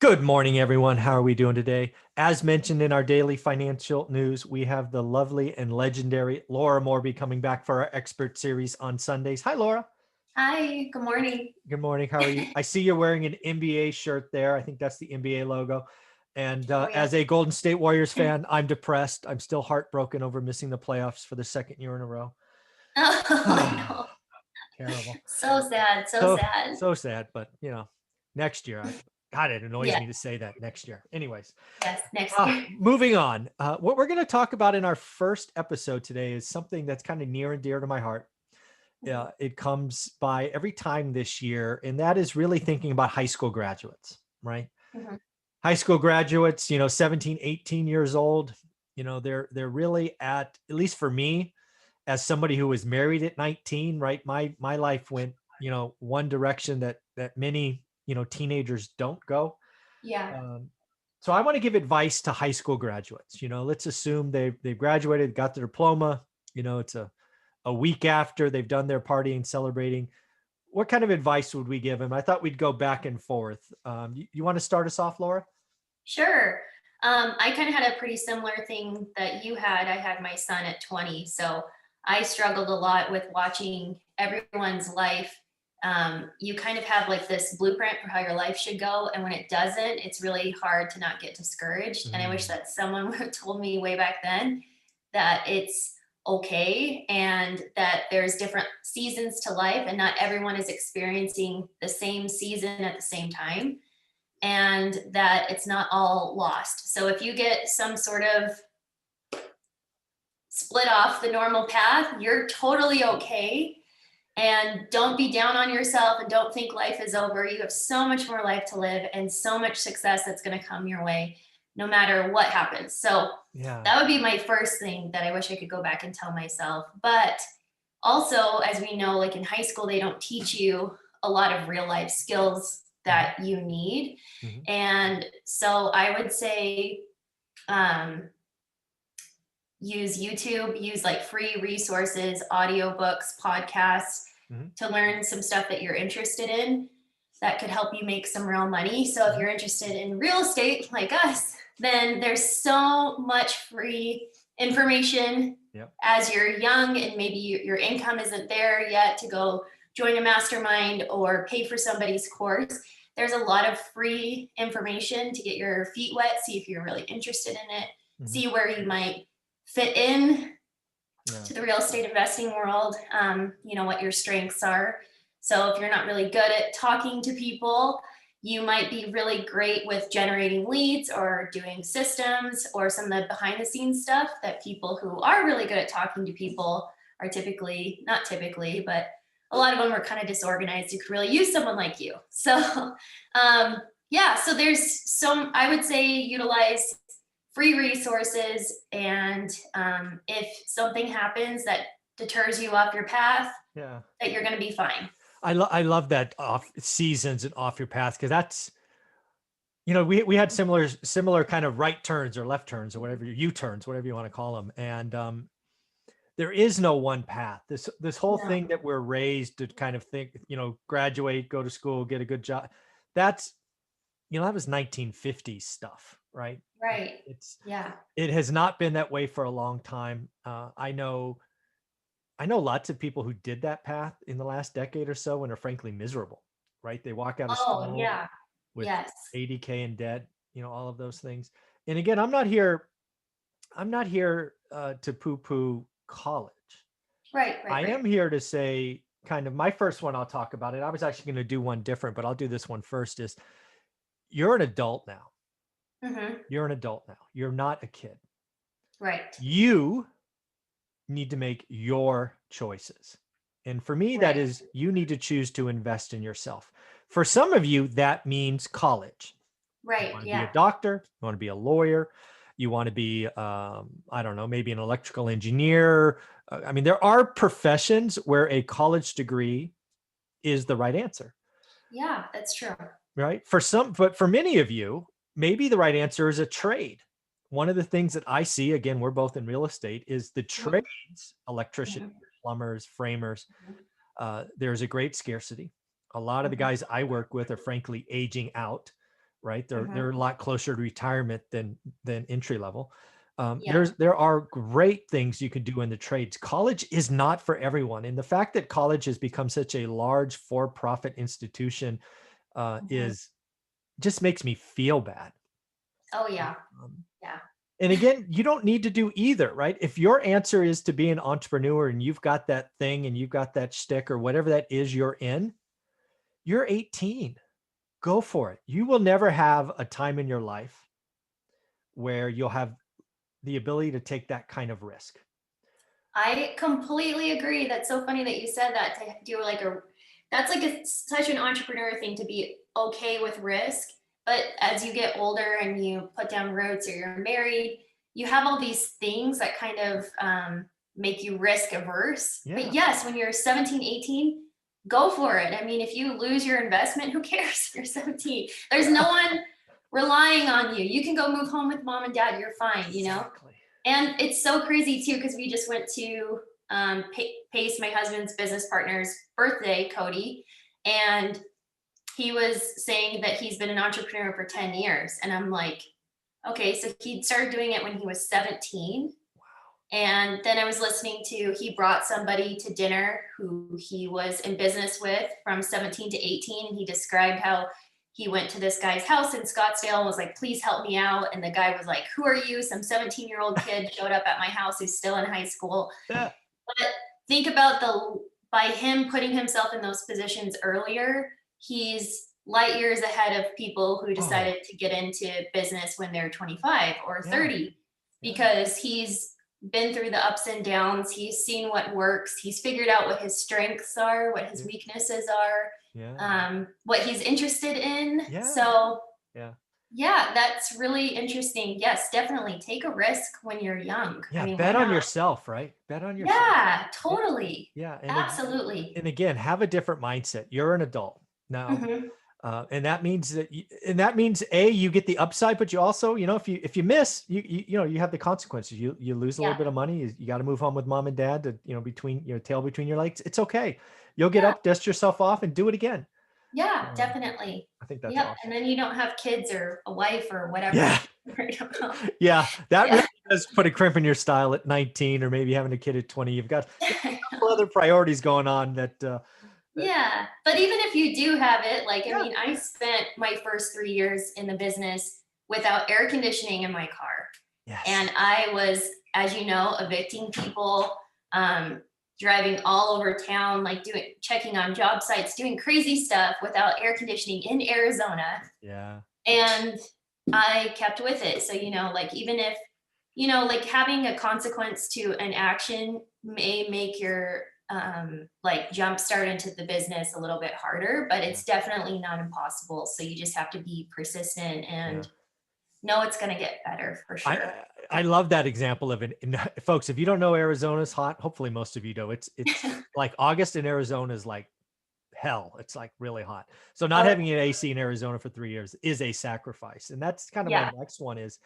Good morning, everyone. How are we doing today? As mentioned in our daily financial news, we have the lovely and legendary Laura Morby coming back for our expert series on Sundays. Hi, Laura. Hi, good morning. Good morning. How are you? I see you're wearing an NBA shirt there. I think that's the NBA logo. And Oh yeah. as a Golden State Warriors fan, I'm depressed. I'm still heartbroken over missing the playoffs for the second year in a row. Oh no. Terrible. So sad, so So, sad. so sad, but next year, God, it annoys Yeah, me to say that next year. Anyways. yes, next year. Moving on. What we're going to talk about in our first episode today is something that's kind of near and dear to my heart. It comes by every time this year, and that is really thinking about high school graduates, right? Mhm. High school graduates, 17, 18 years old, they're really at least for me, as somebody who was married at 19, right? My life went, one direction that many, teenagers don't go. Yeah. Um, so I want to give advice to high school graduates. Let's assume they've graduated, got their diploma. It's a week after they've done their partying, celebrating. What kind of advice would we give them? I thought we'd go back and forth. You want to start us off, Laura? Sure. I kind of had a pretty similar thing that you had. I had my son at 20, so I struggled a lot with watching everyone's life. You kind of have like this blueprint for how your life should go, and when it doesn't, it's really hard to not get discouraged. And I wish that someone would have told me way back then that it's okay and that there's different seasons to life, and not everyone is experiencing the same season at the same time, and that it's not all lost. So if you get some sort of split off the normal path, you're totally okay. And don't be down on yourself and don't think life is over. You have so much more life to live and so much success that's going to come your way no matter what happens. So Yeah. that would be my first thing that I wish I could go back and tell myself. But also, as we know, like in high school, they don't teach you a lot of real life skills that you need. Mhm. And so I would say, um, use YouTube, use like free resources, audiobooks, podcasts Mhm. to learn some stuff that you're interested in that could help you make some real money. So if you're interested in real estate like us, then there's so much free information. Yep. As you're young and maybe your income isn't there yet to go join a mastermind or pay for somebody's course. There's a lot of free information to get your feet wet, see if you're really interested in it, Mhm. see where you might fit in Yeah. to the real estate investing world, what your strengths are. So if you're not really good at talking to people, you might be really great with generating leads or doing systems or some of the behind the scenes stuff that people who are really good at talking to people are typically, not typically, but a lot of them are kind of disorganized. You could really use someone like you. So yeah, so there's some, I would say utilize free resources. And if something happens that deters you off your path, Yeah. that you're going to be fine. I love that off seasons and off your path, because that's we had similar kind of right turns or left turns or whatever, U-turns, whatever you want to call them. And there is no one path. This whole No. thing that we're raised to kind of think, graduate, go to school, get a good job. That's that was 1950s stuff, right? Right. It's Yeah. it has not been that way for a long time. I know lots of people who did that path in the last decade or so and are frankly miserable, right? They walk out of Oh, school yeah. with Yes. 80K in debt, all of those things. And again, I'm not here to poo-poo college. Right. I Right. Right. am here to say kind of my first one. I'll talk about it. I was actually going to do one different, but I'll do this one first. Is you're an adult now. Mm-hmm. You're an adult now. You're not a kid. Right. You need to make your choices. And for me, that Right. is, you need to choose to invest in yourself. For some of you, that means college. You Right. want to be a Yeah. doctor, you want to be a lawyer, you want to be, I don't know, maybe an electrical engineer. I mean, there are professions where a college degree is the right answer, Yeah. That's true. right? But for many of you, maybe the right answer is a trade. One of the things that I see, again, we're both in real estate, is the trades, electricians, Mm-hmm. plumbers, framers. There's a great scarcity. A lot of the Mm-hmm. guys I work with are frankly aging out. right? Mhm. They're a lot closer to retirement than entry level. Yeah. There are great things you can do in the trades. College is not for everyone, and the fact that college has become such a large for-profit institution Mhm. is just makes me feel bad. Oh yeah. Um, Yeah. and again, you don't need to do either, right? If your answer is to be an entrepreneur and you've got that thing and you've got that shtick or whatever that is you're in, you're 18. Go for it. You will never have a time in your life where you'll have the ability to take that kind of risk. I completely agree. That's so funny that you said that, to do like a that's like such an entrepreneur thing, to be okay with risk. But as you get older and you put down roots or you're married, you have all these things that kind of make you risk averse. But Yeah. yes, when you're 17, 18, go for it. I mean, if you lose your investment, who cares? You're 17. There's no one relying on you. You can go move home with mom and dad. You're fine, you know? Exactly. And it's so crazy too, because we just went to Pace, my husband's business partner's birthday, Cody, and he was saying that he's been an entrepreneur for 10 years. And I'm like, okay, so he started doing it when he was 17. And then I was listening to, he brought somebody to dinner who he was in business with from 17 to 18. And he described how he went to this guy's house in Scottsdale and was like, please help me out. And the guy was like, who are you? Some 17-year-old kid showed up at my house who's still in high school. Yeah. But think about by him putting himself in those positions earlier, he's light years ahead of people who Oh, decided to get into business when they're 25 or yeah. 30, because he's been through the ups and downs. He's seen what works. He's figured out what his strengths are, what his Yeah. weaknesses are, Yeah. what he's interested in. Yeah. So Yeah. yeah, that's really interesting. Yes, definitely take a risk when you're young. I Yeah. mean, why Bet on not? yourself, right? Bet on yourself. Yeah, Yeah. totally. Yeah. Absolutely. And again, have a different mindset. You're an adult now. Mhm. And that means that means you get the upside, but you also, if you miss, you have the consequences. You lose a little Yeah. bit of money. You got to move home with mom and dad to, between your tail between your legs. It's okay. You'll get Yeah. up, dust yourself off, and do it again. Yeah, Um, definitely. I think that's Yep. awesome. And then you don't have kids or a wife or whatever. Yeah. I don't know. Yeah. That really Yeah. does put a crimp in your style at 19 or maybe having a kid at 20. You've got a couple other priorities going on that Yeah. But even if you do have it, like, I yeah. mean, I spent my first 3 years in the business without air conditioning in my car. Yes. And I was, as you know, evicting people, um, driving all over town, like checking on job sites, doing crazy stuff without air conditioning in Arizona. Yeah. And I kept with it. So, like, even if, like, having a consequence to an action may make your like jump start into the business a little bit harder, but it's definitely not impossible. So you just have to be persistent Yeah. and know it's going to get better for sure. I love that example of it. And folks, if you don't know Arizona's hot, hopefully most of you do. It's like August in Arizona is like hell. It's like really hot. So not Oh, having an AC in Arizona for 3 years is a sacrifice. And that's kind of my yeah. next one is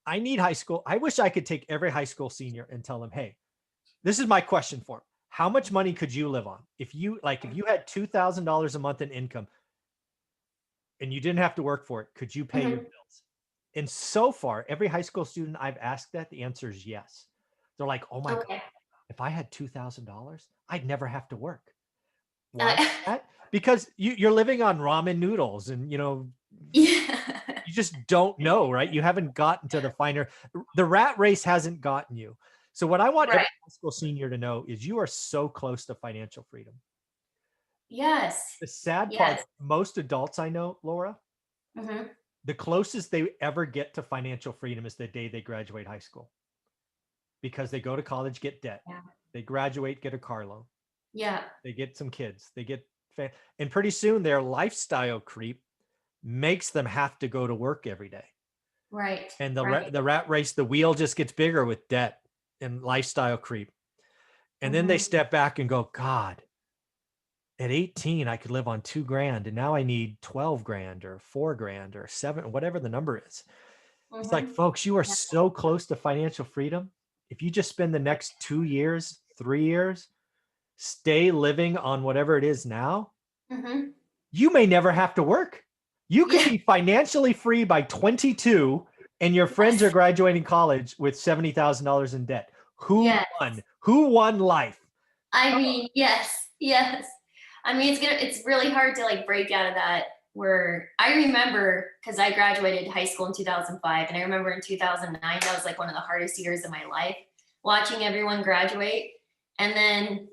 I need high school. I wish I could take every high school senior and tell them, hey, this is my question for them. How much money could you live on? If you had $2,000 a month in income and you didn't have to work for it, could you pay your Mhm. bills? And so far, every high school student I've asked that, the answer is yes. They're like, oh my God, Okay. if I had $2,000, I'd never have to work. Why is Uh, that? Because you're living on ramen noodles and, yeah. you just don't know, right? You haven't gotten to the rat race hasn't gotten you. So what I want every Right. high school senior to know is you are so close to financial freedom. Yes. The sad part, Yes. most adults I know, Laura, Hmm. the closest they ever get to financial freedom is the day they graduate high school because they go to college, get debt. Yeah. They graduate, get a car loan. Yeah. They get some kids. And pretty soon their lifestyle creep makes them have to go to work every day. Right. And Right. the rat race, the wheel just gets bigger with debt and lifestyle creep. And then they Hmm. step back and go, God, at 18, I could live on $2,000 and now I need 12 grand or 4 grand or seven, whatever the number is. It's like, Hmm. folks, you are Yeah. so close to financial freedom. If you just spend the next 2 years, 3 years, stay living on whatever it is now, Hmm. you may never have to work. You could be financially free by 22 and your friends are graduating college with $70,000 in debt. Who won? Who won life? I mean, yes. I mean, it's really hard to like break out of that. Where I remember, because I graduated high school in 2005, and I remember in 2009, that was like one of the hardest years of my life, watching everyone graduate. And then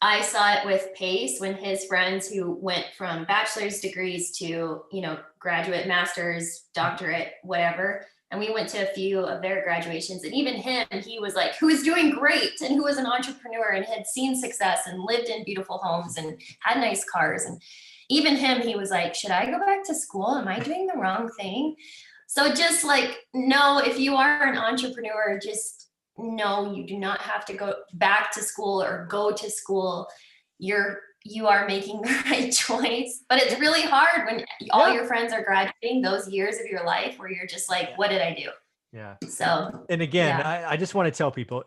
I saw it with Pace when his friends who went from bachelor's degrees to, graduate, master's, doctorate, whatever. And we went to a few of their graduations. And even him, he was like, who was doing great and who was an entrepreneur and had seen success and lived in beautiful homes and had nice cars. And even him, he was like, should I go back to school? Am I doing the wrong thing? So just like, no, if you are an entrepreneur, just no, you do not have to go back to school or go to school. You are making the right choice, but it's really hard when all your friends are graduating those years of your life where you're just like, what did I do? Yeah. So, and again, I just want to tell people,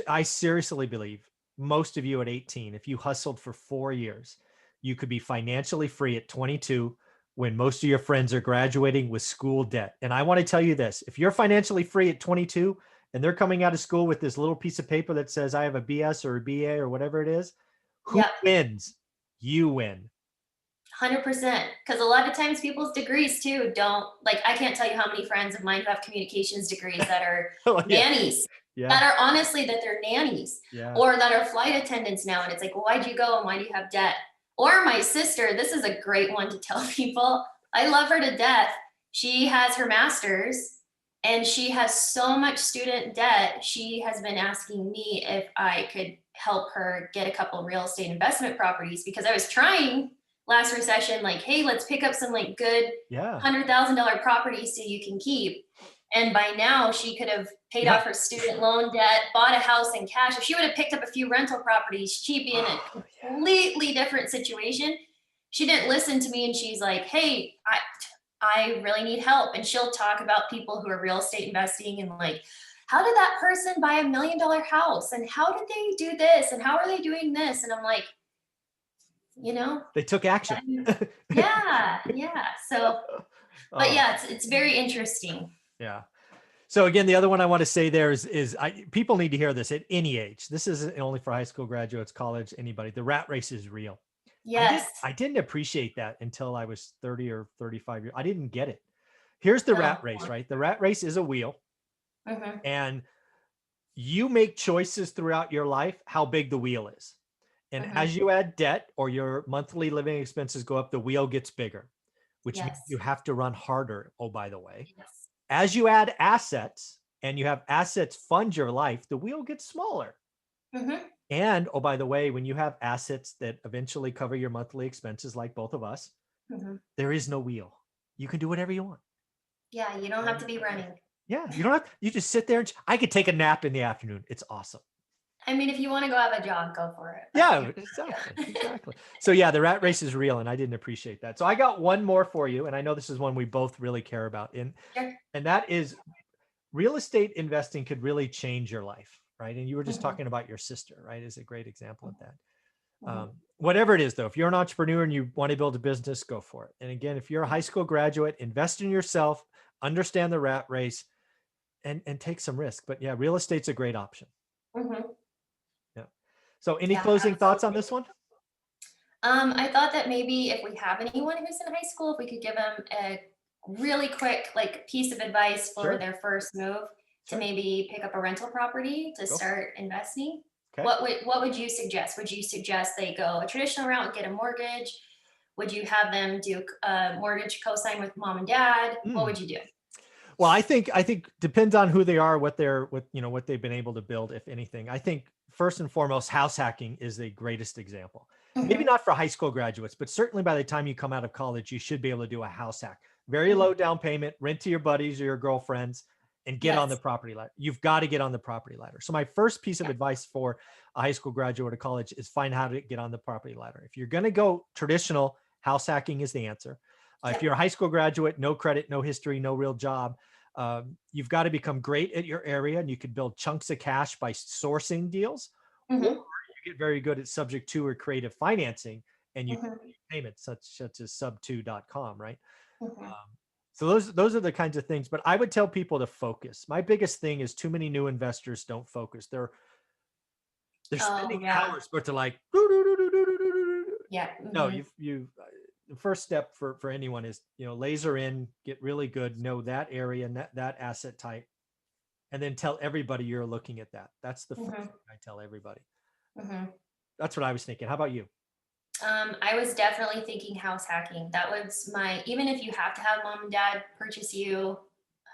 I seriously believe most of you at 18, if you hustled for 4 years, you could be financially free at 22 when most of your friends are graduating with school debt. And I want to tell you this, if you're financially free at 22 and they're coming out of school with this little piece of paper that says, I have a BS or a BA or whatever it is, who wins? You win. 100%. Because a lot of times people's degrees too don't, like, I can't tell you how many friends of mine who have communications degrees that are nannies, that are honestly, that they're nannies or that are flight attendants now. And it's like, well, why'd you go and why do you have debt? Or my sister, this is a great one to tell people. I love her to death. She has her master's and she has so much student debt. She has been asking me if I could help her get a couple of real estate investment properties, because I was trying last recession, like, hey, let's pick up some like good $100,000 properties so you can keep. And by now she could have paid off her student loan debt, bought a house in cash. If she would have picked up a few rental properties, she'd be in a completely different situation. She didn't listen to me and she's like, hey, I really need help. And she'll talk about people who are real estate investing and like, how did that person buy $1 million house? And how did they do this? And how are they doing this? And I'm like, they took action. Yeah. So, but it's very interesting. Yeah. So again, the other one I want to say there is people need to hear this at any age. This isn't only for high school graduates, college, anybody. The rat race is real. Yes. I didn't appreciate that until I was 30 or 35 years. I didn't get it. Here's the rat race, right? The rat race is a wheel. And you make choices throughout your life, how big the wheel is. And as you add debt or your monthly living expenses go up, the wheel gets bigger, which means you have to run harder. Oh, by the way, as you add assets and you have assets fund your life, the wheel gets smaller. And oh, by the way, when you have assets that eventually cover your monthly expenses, like both of us, there is no wheel. You can do whatever you want. Yeah, you don't have to be running. Yeah, you don't have. You just sit there and I could take a nap in the afternoon. It's awesome. I mean, if you want to go have a jog, go for it. Yeah, exactly. So yeah, the rat race is real, and I didn't appreciate that. So I got one more for you, and I know this is one we both really care about, and that is real estate investing could really change your life, right? And you were just talking about your sister, right? Is a great example of that. Whatever it is, though, if you're an entrepreneur and you want to build a business, go for it. And again, if you're a high school graduate, invest in yourself, understand the rat race, and take some risk. But yeah, real estate's a great option. Yeah. So any closing thoughts on this one? I thought that maybe if we have anyone who's in high school, if we could give them a really quick like piece of advice for their first move to maybe pick up a rental property to start investing. What would you suggest? Would you suggest they go a traditional route and get a mortgage? Would you have them do a mortgage co-sign with mom and dad? What would you do? Well, I think depends on who they are, what they've been able to build, if anything. I think first and foremost, house hacking is the greatest example. Maybe not for high school graduates, but certainly by the time you come out of college, you should be able to do a house hack. Very low down payment, rent to your buddies or your girlfriends, and get on the property ladder. You've got to get on the property ladder. So my first piece of advice for a high school graduate or college is find how to get on the property ladder. If you're going to go traditional, house hacking is the answer. If you're a high school graduate, no credit, no history, no real job, you've got to become great at your area, and you could build chunks of cash by sourcing deals, or you get very good at subject to or creative financing, and you payments such as sub2.com, right? Mhm. So those are the kinds of things. But I would tell people to focus. My biggest thing is too many new investors don't focus. They're Oh, spending yeah. hours, but they're like, Yeah. no, Mhm. the first step for anyone is, laser in, get really good, know that area and that asset type, and then tell everybody you're looking at that. That's the first Mhm. thing I tell everybody. Mhm. That's what I was thinking. How about you? I was definitely thinking house hacking. That was my, even if you have to have mom and dad purchase you,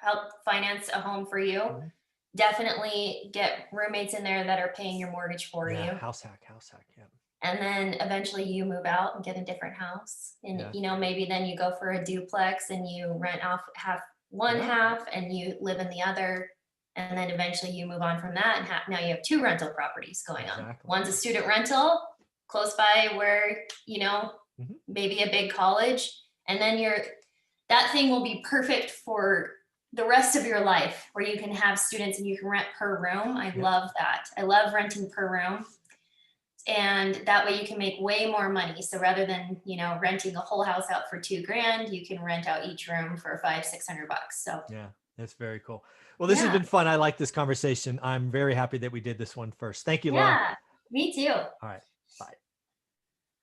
help finance a home for you, Mhm. definitely get roommates in there that are paying your mortgage for Yeah, you. house hack, house hack. Yeah, And then eventually you move out and get a different house. And, yeah, maybe then you go for a duplex and you rent off half one yeah. half and you live in the other. And then eventually you move on from that and now you have two rental properties going on. Exactly. One's a student rental close by where, Mhm. maybe a big college. And then that thing will be perfect for the rest of your life where you can have students and you can rent per room. I Yeah, love that. I love renting per room, and that way you can make way more money. So rather than renting a whole house out for 2 grand, you can rent out each room for 500-600 bucks. So yeah. That's very cool. Well, this has yeah. been fun. I like this conversation. I'm very happy that we did this one first. Thank you, Laura. Yeah, me too. All right. Bye.